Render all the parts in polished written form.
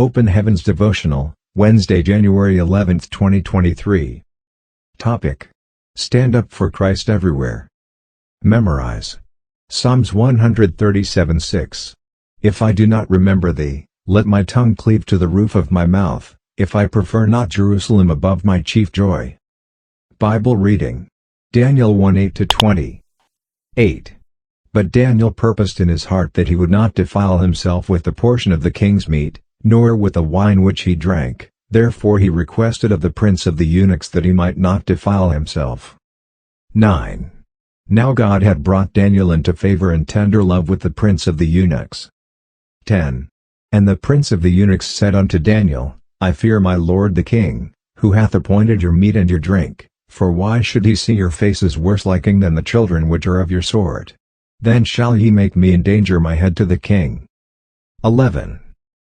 Open Heavens Devotional, Wednesday, January 11, 2023. Topic: Stand up for Christ everywhere. Memorize. Psalms 137:6. If I do not remember thee, let my tongue cleave to the roof of my mouth, if I prefer not Jerusalem above my chief joy. Bible reading. Daniel 1:8-20. 8. But Daniel purposed in his heart that he would not defile himself with the portion of the king's meat, nor with the wine which he drank, therefore he requested of the prince of the eunuchs that he might not defile himself. 9. Now God had brought Daniel into favor and tender love with the prince of the eunuchs. 10. And the prince of the eunuchs said unto Daniel, I fear my lord the king, who hath appointed your meat and your drink, for why should he see your faces worse liking than the children which are of your sort? Then shall ye make me endanger my head to the king. 11.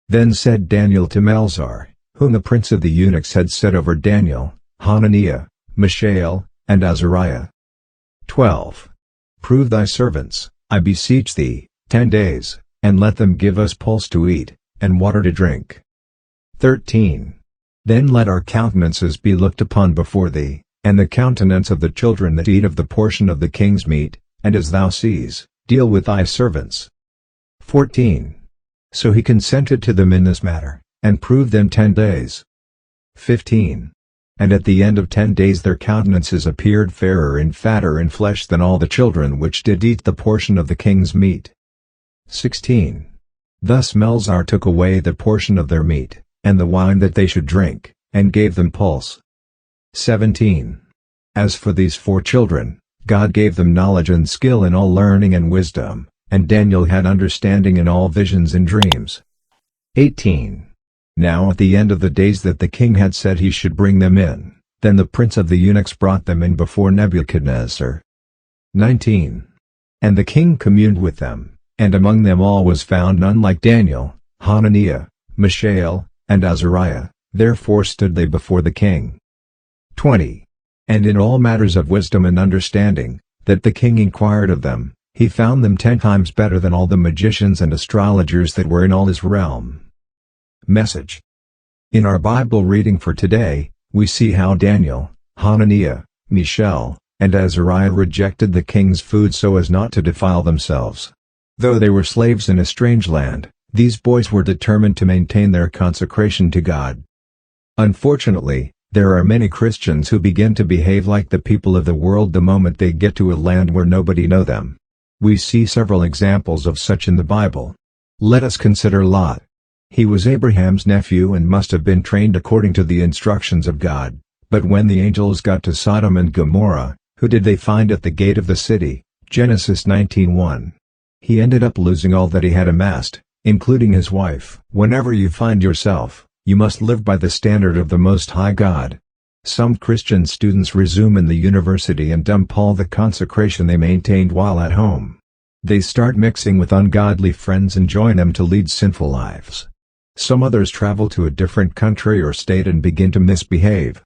Then said Daniel to Melzar, whom the prince of the eunuchs had set over Daniel, Hananiah, Mishel, and Azariah. 12. Prove thy servants, I beseech thee, 10 days, and let them give us pulse to eat, and water to drink. 13. Then let our countenances be looked upon before thee, and the countenance of the children that eat of the portion of the king's meat, and as thou seest, deal with thy servants. 14. So he consented to them in this matter, and proved them 10 days. 15. And at the end of 10 days their countenances appeared fairer and fatter in flesh than all the children which did eat the portion of the king's meat. 16. Thus Melzar took away the portion of their meat, and the wine that they should drink, and gave them pulse. 17. As for these 4 children, God gave them knowledge and skill in all learning and wisdom, and Daniel had understanding in all visions and dreams. 18. Now at the end of the days that the king had said he should bring them in, then the prince of the eunuchs brought them in before Nebuchadnezzar. 19. And the king communed with them, and among them all was found none like Daniel, Hananiah, Mishel, and Azariah, therefore stood they before the king. 20. And in all matters of wisdom and understanding, that the king inquired of them, he found them 10 times better than all the magicians and astrologers that were in all his realm. Message. In our Bible reading for today, we see how Daniel, Hananiah, Mishel, and Azariah rejected the king's food so as not to defile themselves. Though they were slaves in a strange land, these boys were determined to maintain their consecration to God. Unfortunately, there are many Christians who begin to behave like the people of the world the moment they get to a land where nobody knows them. We see several examples of such in the Bible. Let us consider Lot. He was Abraham's nephew and must have been trained according to the instructions of God, but when the angels got to Sodom and Gomorrah, who did they find at the gate of the city? Genesis 19:1. He ended up losing all that he had amassed, including his wife. Whenever you find yourself, you must live by the standard of the Most High God. Some Christian students resume in the university and dump all the consecration they maintained while at home. They start mixing with ungodly friends and join them to lead sinful lives. Some others travel to a different country or state and begin to misbehave.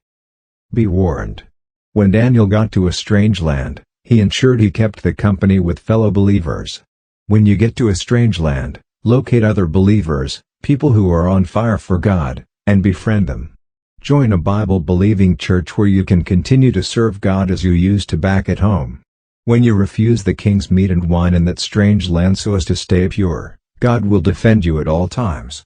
Be warned. When Daniel got to a strange land, he ensured he kept the company with fellow believers. When you get to a strange land, locate other believers, people who are on fire for God, and befriend them. Join a Bible-believing church where you can continue to serve God as you used to back at home. When you refuse the king's meat and wine in that strange land so as to stay pure, God will defend you at all times.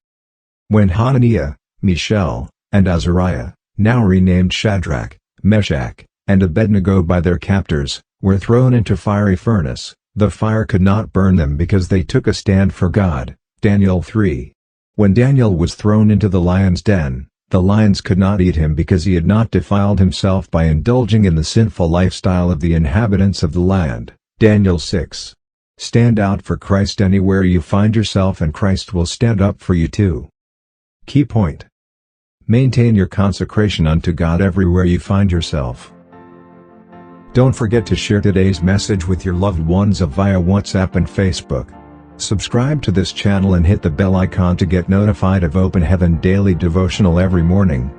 When Hananiah, Mishel, and Azariah, now renamed Shadrach, Meshach, and Abednego by their captors, were thrown into fiery furnace, the fire could not burn them because they took a stand for God. Daniel 3. When Daniel was thrown into the lion's den, the lions could not eat him because he had not defiled himself by indulging in the sinful lifestyle of the inhabitants of the land. Daniel 6. Stand out for Christ anywhere you find yourself and Christ will stand up for you too. Key point. Maintain your consecration unto God everywhere you find yourself. Don't forget to share today's message with your loved ones via WhatsApp and Facebook. Subscribe to this channel and hit the bell icon to get notified of Open Heaven Daily Devotional every morning.